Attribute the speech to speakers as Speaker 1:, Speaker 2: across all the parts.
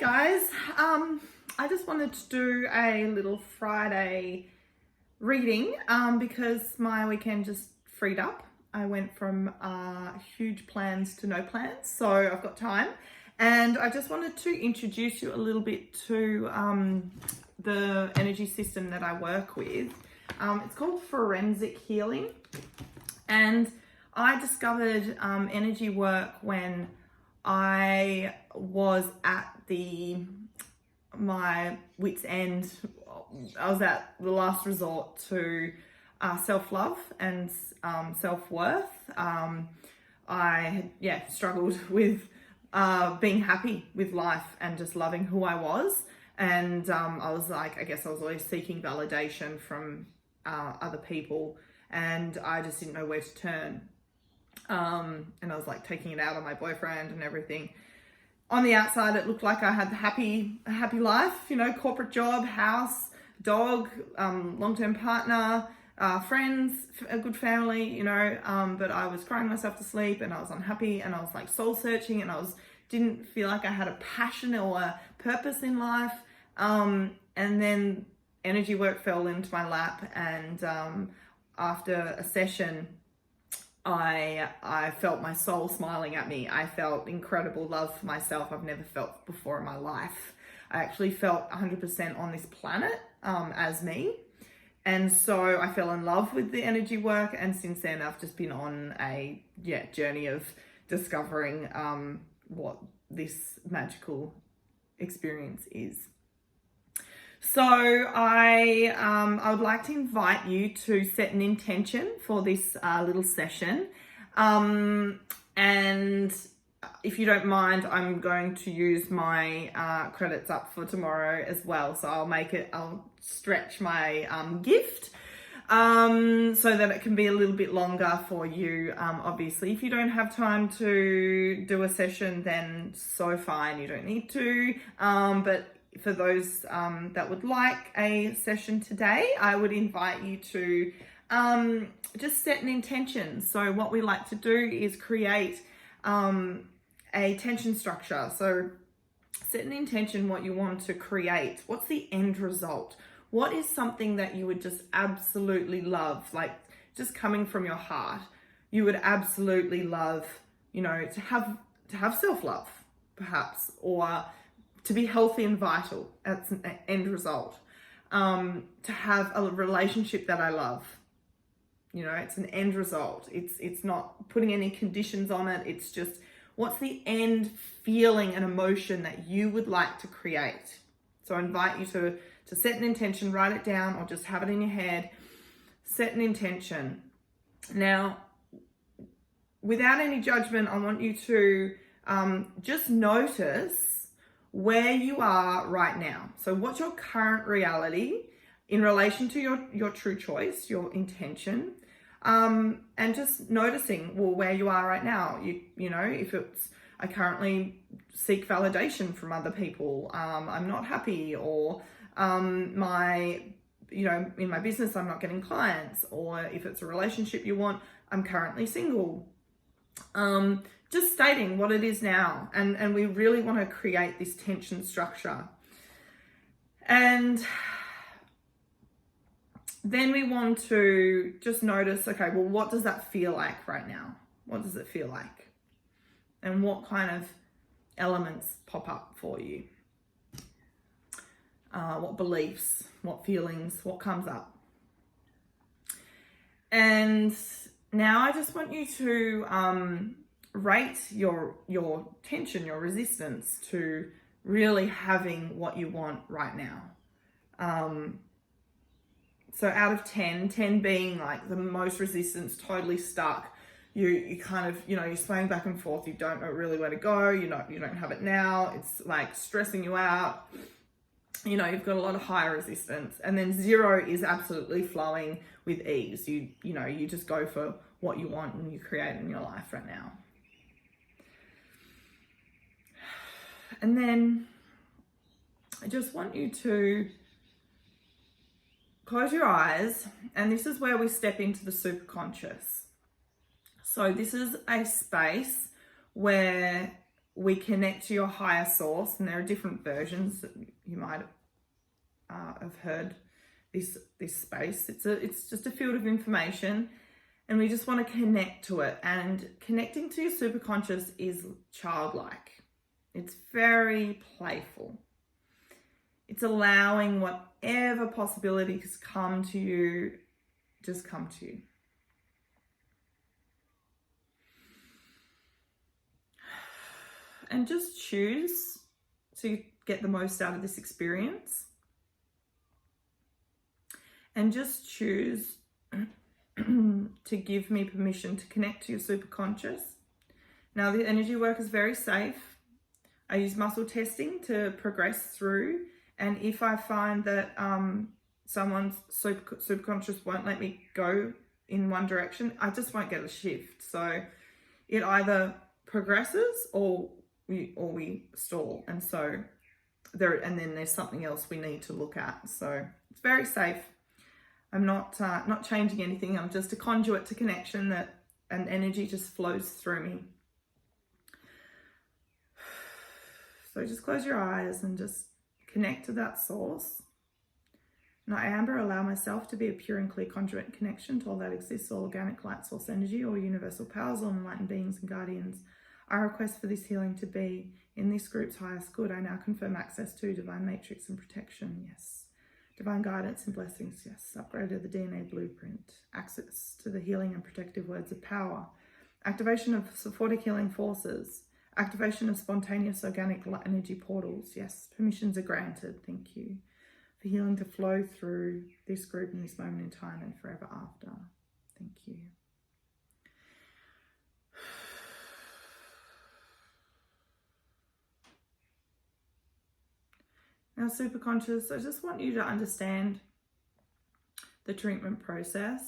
Speaker 1: guys, I just wanted to do a little Friday reading because my weekend just freed up. I went from huge plans to no plans, so I've got time. And I just wanted to introduce you a little bit to the energy system that I work with. It's called forensic healing. And I discovered energy work when I was at my wit's end. I was at the last resort to self-love and self-worth. I had struggled with being happy with life and just loving who I was. And I was like, I guess I was always seeking validation from other people, and I just didn't know where to turn. And I was like taking it out on my boyfriend and everything. On the outside, it looked like I had a happy life, corporate job, house, dog, long-term partner, friends, a good family, but I was crying myself to sleep and I was unhappy and I was like soul searching and didn't feel like I had a passion or a purpose in life. And then energy work fell into my lap, and after a session, I felt my soul smiling at me. I felt incredible love for myself I've never felt before in my life. I actually felt 100% on this planet as me. And so I fell in love with the energy work, and since then I've just been on a journey of discovering what this magical experience is. So I would like to invite you to set an intention for this little session. And if you don't mind, I'm going to use my credits up for tomorrow as well. So I'll stretch my gift so that it can be a little bit longer for you. Obviously, if you don't have time to do a session, then so fine, you don't need to. But for those that would like a session today, I would invite you to just set an intention. So what we like to do is create a tension structure. So set an intention, what you want to create. What's the end result? What is something that you would just absolutely love, like just coming from your heart? You would absolutely love, to have self-love, perhaps, or to be healthy and vital. That's an end result. To have a relationship that I love. It's an end result. It's not putting any conditions on it. It's just, what's the end feeling and emotion that you would like to create? So I invite you to set an intention, write it down, or just have it in your head. Set an intention. Now, without any judgment, I want you to just notice where you are right now. So what's your current reality in relation to your true choice, your intention, and just noticing, where you are right now. If it's, I currently seek validation from other people, I'm not happy, or in my business, I'm not getting clients, or if it's a relationship you want, I'm currently single. Just stating what it is now, and we really want to create this tension structure. And then we want to just notice, okay, well, what does that feel like right now? What does it feel like? And what kind of elements pop up for you? What beliefs, what feelings, what comes up? And now I just want you to rate your tension, your resistance to really having what you want right now. So out of 10 being like the most resistance, totally stuck. You kind of, you're swaying back and forth. You don't know really where to go. You don't have it now. It's like stressing you out. You've got a lot of high resistance. And then 0 is absolutely flowing with ease. You just go for what you want and you create in your life right now. And then I just want you to close your eyes, and this is where we step into the superconscious. So this is a space where we connect to your higher source, and there are different versions that you might have heard this space. It's just a field of information, and we just want to connect to it. And connecting to your superconscious is childlike. It's very playful. It's allowing whatever possibilities come to you, just come to you. And just choose to get the most out of this experience. And just choose to give me permission to connect to your superconscious. Now, the energy work is very safe. I use muscle testing to progress through. And if I find that someone's superconscious won't let me go in one direction, I just won't get a shift. So it either progresses or we stall. And so then there's something else we need to look at. So it's very safe. I'm not changing anything. I'm just a conduit to connection, that an energy just flows through me. So just close your eyes and just connect to that source. And I, Amber, allow myself to be a pure and clear conduit and connection to all that exists, all organic light source energy, all universal powers, all enlightened beings and guardians. I request for this healing to be in this group's highest good. I now confirm access to divine matrix and protection. Yes. Divine guidance and blessings. Yes. Upgrade of the DNA blueprint. Access to the healing and protective words of power. Activation of supportive healing forces. Activation of spontaneous organic light energy portals. Yes. Permissions are granted. Thank you. For healing to flow through this group in this moment in time and forever after. Thank you. Now, superconscious, I just want you to understand the treatment process.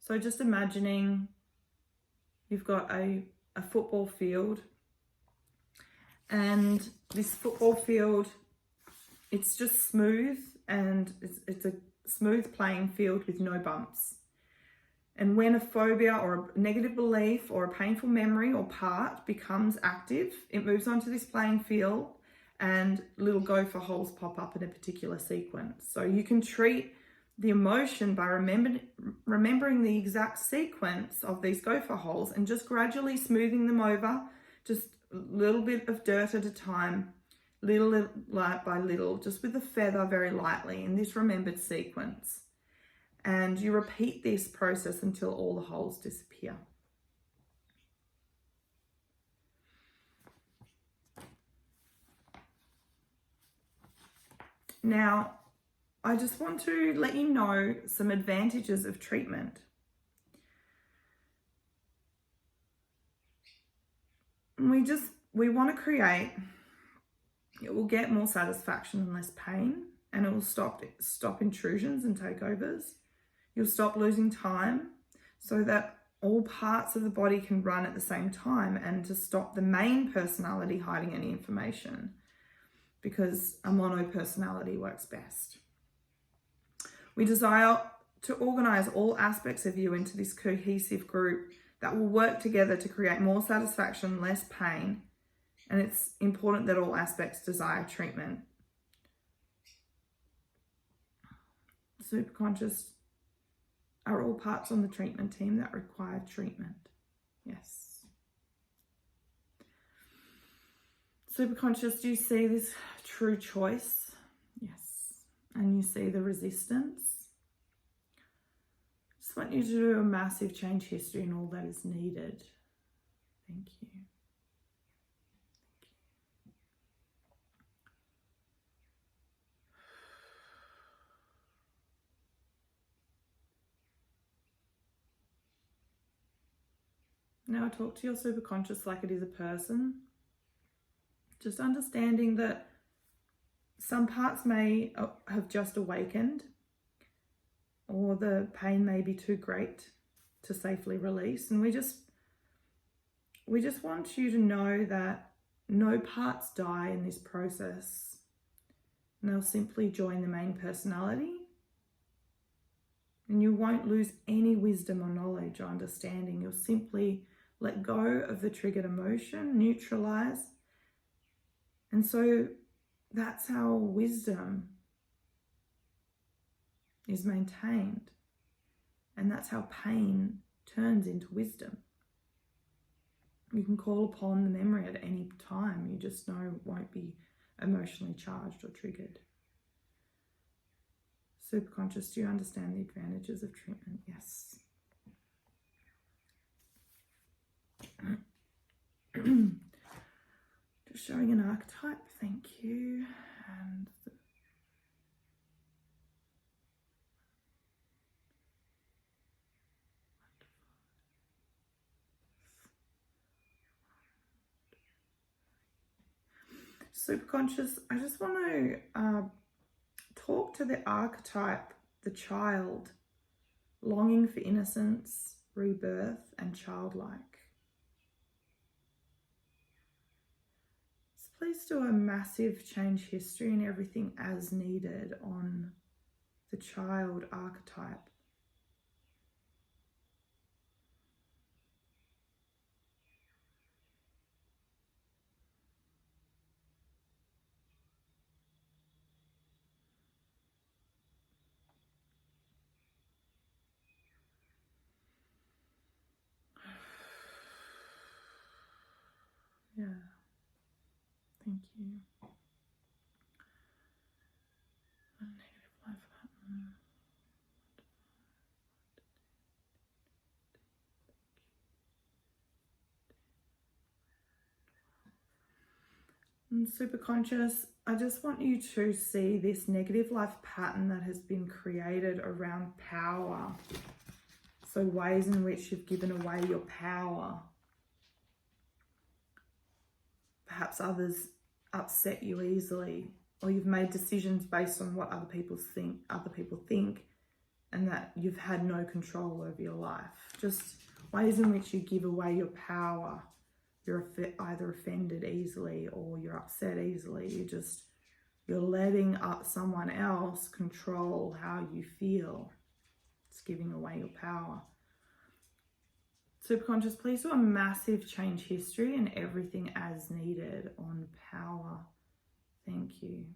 Speaker 1: So just imagining you've got a football field, and this football field, it's just smooth, and it's a smooth playing field with no bumps. And when a phobia or a negative belief or a painful memory or part becomes active, it moves onto this playing field, and little gopher holes pop up in a particular sequence. So you can treat the emotion by remembering the exact sequence of these gopher holes and just gradually smoothing them over, just a little bit of dirt at a time, little light by little, just with a feather very lightly in this remembered sequence. And you repeat this process until all the holes disappear. Now, I just want to let you know some advantages of treatment. We want to create, it will get more satisfaction and less pain, and it will stop intrusions and takeovers. You'll stop losing time so that all parts of the body can run at the same time, and to stop the main personality hiding any information, because a mono personality works best. We desire to organize all aspects of you into this cohesive group that will work together to create more satisfaction, less pain. And it's important that all aspects desire treatment. Superconscious are all parts on the treatment team that require treatment. Yes. Superconscious, do you see this true choice? Yes. And you see the resistance? Just want you to do a massive change history and all that is needed. Thank you. Now talk to your superconscious like it is a person. Just understanding that some parts may have just awakened, or the pain may be too great to safely release. And we just want you to know that no parts die in this process. And they'll simply join the main personality. And you won't lose any wisdom or knowledge or understanding. You'll simply let go of the triggered emotion, neutralize, And so that's how wisdom is maintained. And that's how pain turns into wisdom. You can call upon the memory at any time. You just know it won't be emotionally charged or triggered. Superconscious, do you understand the advantages of treatment? Yes. Just showing an archetype, thank you. And Superconscious, I just want to talk to the archetype, the child, longing for innocence, rebirth, and childlike. So please do a massive change history and everything as needed on the child archetype. Yeah, thank you. A negative life pattern. And Superconscious, I just want you to see this negative life pattern that has been created around power. So ways in which you've given away your power. Perhaps others upset you easily, or you've made decisions based on what other people think, and that you've had no control over your life. Just ways in which you give away your power. You're either offended easily or you're upset easily. You're letting someone else control how you feel. It's giving away your power. Superconscious, please do a massive change history and everything as needed on power. Thank you.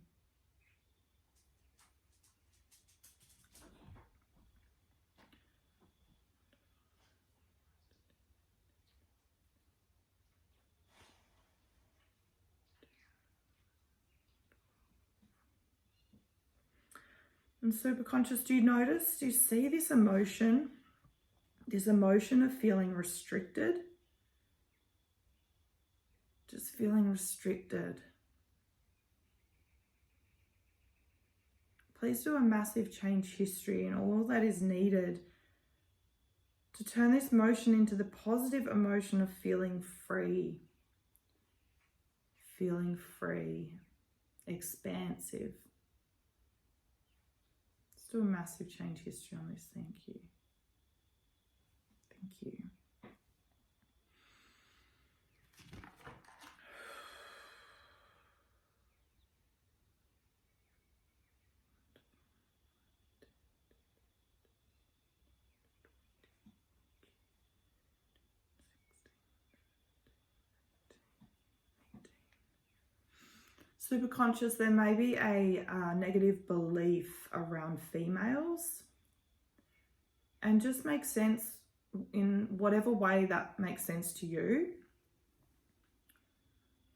Speaker 1: And Superconscious, do you see this emotion? This emotion of feeling restricted. Just feeling restricted. Please do a massive change history and all that is needed to turn this emotion into the positive emotion of feeling free. Feeling free, expansive. Let's do a massive change history on this. Thank you. Thank you. Superconscious, there may be a negative belief around females, and just make sense in whatever way that makes sense to you.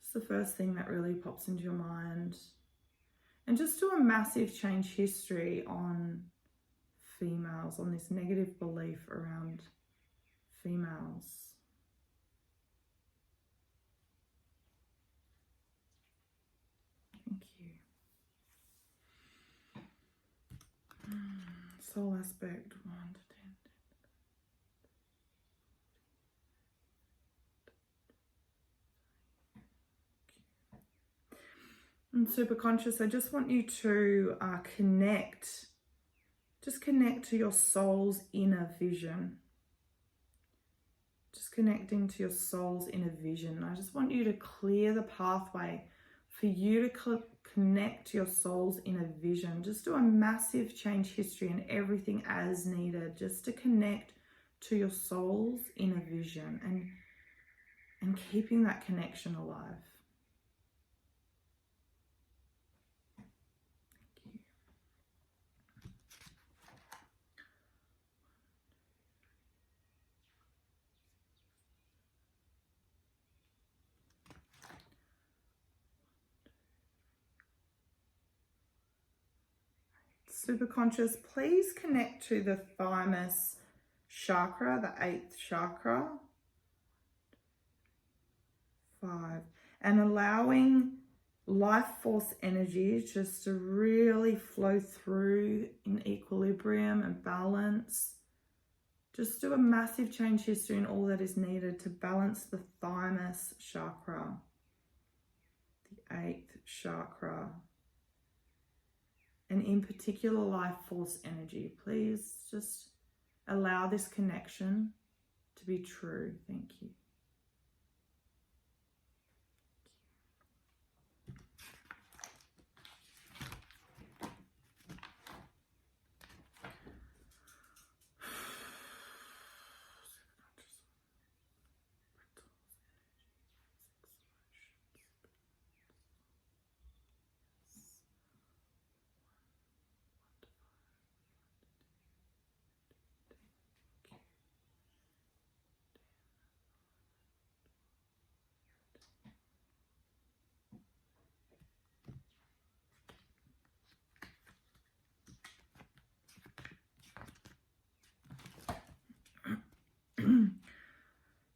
Speaker 1: It's the first thing that really pops into your mind. And just do a massive change history on females, on this negative belief around females. Thank you. Soul aspect 1 to 10. And Superconscious, I just want you to connect to your soul's inner vision. Just connecting to your soul's inner vision. I just want you to clear the pathway for you to connect to your soul's inner vision. Just do a massive change history and everything as needed, just to connect to your soul's inner vision and keeping that connection alive. Superconscious, please connect to the thymus chakra, the 8th chakra. 5. And allowing life force energy just to really flow through in equilibrium and balance. Just do a massive change history in all that is needed to balance the thymus chakra, the 8th chakra, and in particular life force energy. Please just allow this connection to be true. Thank you.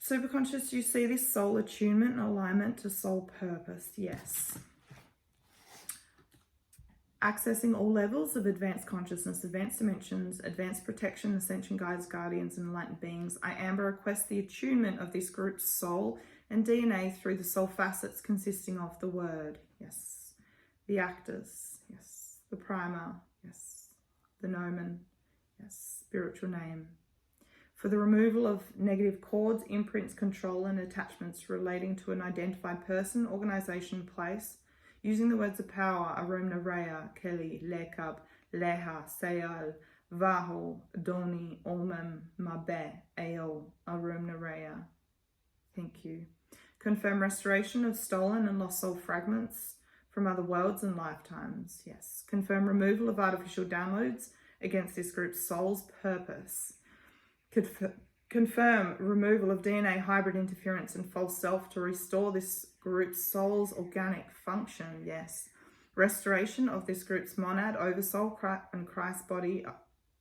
Speaker 1: Superconscious, do you see this soul attunement and alignment to soul purpose? Yes. Accessing all levels of advanced consciousness, advanced dimensions, advanced protection, ascension guides, guardians, and enlightened beings. I, Amber, request the attunement of this group's soul and DNA through the soul facets consisting of the word, yes. The actors, yes. The primer, yes. The gnomon, yes. Spiritual name. For the removal of negative cords, imprints, control, and attachments relating to an identified person, organisation, place, using the words of power, Arum Nareya, Kelly, Lekab, Leha, Sayal, Vaho, Doni, Olmem, Mabe, Ael, Arum Nareya. Thank you. Confirm restoration of stolen and lost soul fragments from other worlds and lifetimes. Yes. Confirm removal of artificial downloads against this group's soul's purpose. Confirm removal of DNA hybrid interference and false self to restore this group's soul's organic function. Yes. Restoration of this group's monad, oversoul, and Christ body,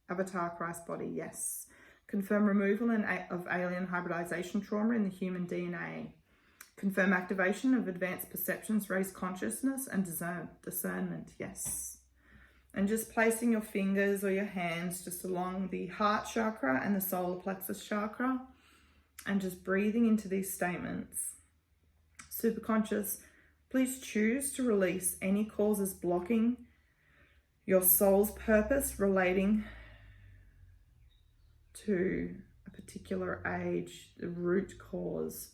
Speaker 1: avatar Christ body. Yes. Confirm removal of alien hybridization trauma in the human DNA. Confirm activation of advanced perceptions, raised consciousness, and discernment. Yes. And just placing your fingers or your hands just along the heart chakra and the solar plexus chakra, and just breathing into these statements. Superconscious, please choose to release any causes blocking your soul's purpose relating to a particular age, the root cause.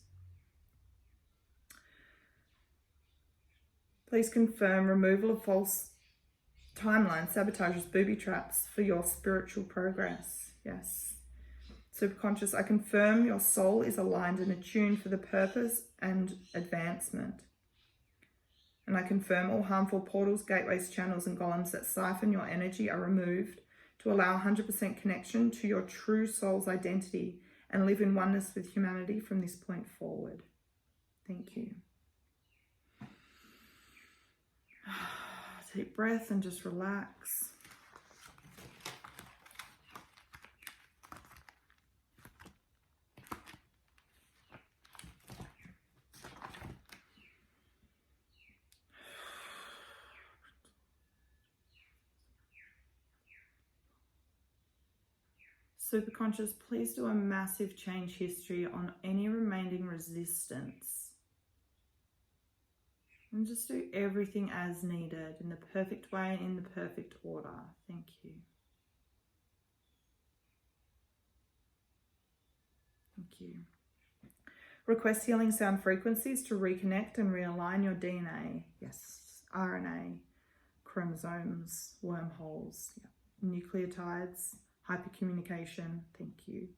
Speaker 1: Please confirm removal of false timelines, sabotages, booby traps for your spiritual progress. Yes. Superconscious, I confirm your soul is aligned and attuned for the purpose and advancement. And I confirm all harmful portals, gateways, channels, and golems that siphon your energy are removed to allow 100% connection to your true soul's identity and live in oneness with humanity from this point forward. Thank you. Deep breath and just relax. Superconscious, please do a massive change history on any remaining resistance. And just do everything as needed in the perfect way and in the perfect order. Thank you. Thank you. Request healing sound frequencies to reconnect and realign your DNA. Yes. RNA, chromosomes, wormholes, nucleotides, hypercommunication. Thank you.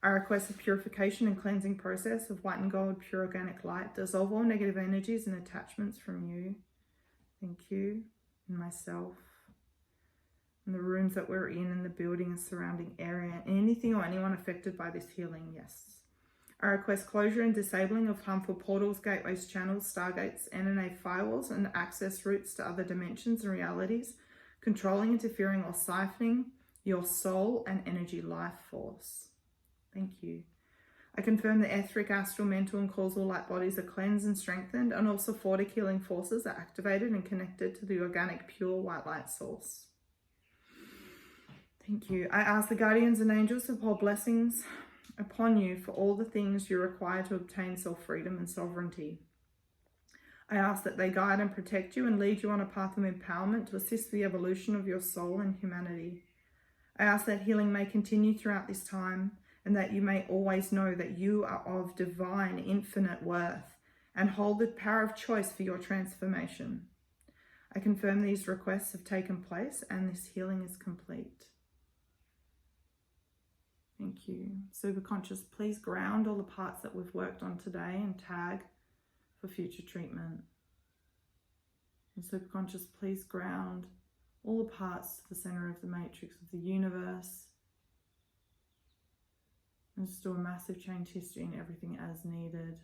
Speaker 1: I request a purification and cleansing process of white and gold, pure organic light. Dissolve all negative energies and attachments from you. Thank you. And myself. And the rooms that we're in and the building and surrounding area. Anything or anyone affected by this healing, yes. I request closure and disabling of harmful portals, gateways, channels, stargates, NNA firewalls, and access routes to other dimensions and realities controlling, interfering, or siphoning your soul and energy life force. Thank you. I confirm the etheric, astral, mental, and causal light bodies are cleansed and strengthened, and also Fortic healing forces are activated and connected to the organic, pure white light source. Thank you. I ask the guardians and angels to pour blessings upon you for all the things you require to obtain self-freedom and sovereignty. I ask that they guide and protect you and lead you on a path of empowerment to assist the evolution of your soul and humanity. I ask that healing may continue throughout this time, and that you may always know that you are of divine, infinite worth and hold the power of choice for your transformation. I confirm these requests have taken place and this healing is complete. Thank you. Superconscious, please ground all the parts that we've worked on today and tag for future treatment. And Superconscious, please ground all the parts to the center of the matrix of the universe. And just do a massive change history and everything as needed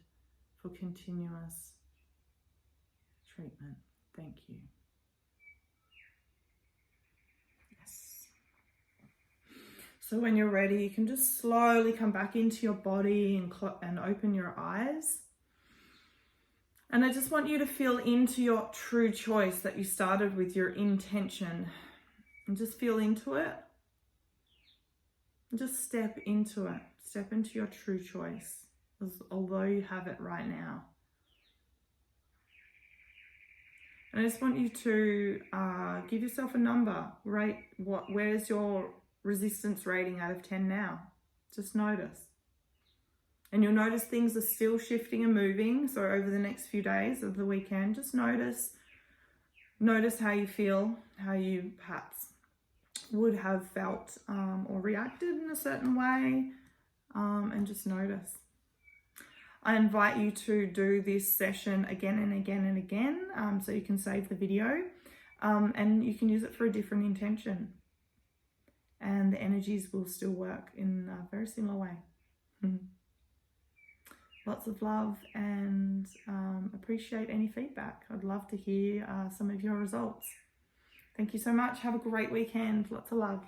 Speaker 1: for continuous treatment. Thank you. Yes. So when you're ready, you can just slowly come back into your body and open your eyes. And I just want you to feel into your true choice that you started with, your intention. And just feel into it. And just step into it. Step into your true choice, although you have it right now. And I just want you to give yourself a number. Rate where's your resistance rating out of 10 now? Just notice. And you'll notice things are still shifting and moving. So over the next few days of the weekend, just notice how you feel, how you perhaps would have felt or reacted in a certain way. And just notice. I invite you to do this session again and again and again, so you can save the video and you can use it for a different intention. And the energies will still work in a very similar way. Lots of love and appreciate any feedback. I'd love to hear some of your results. Thank you so much. Have a great weekend. Lots of love.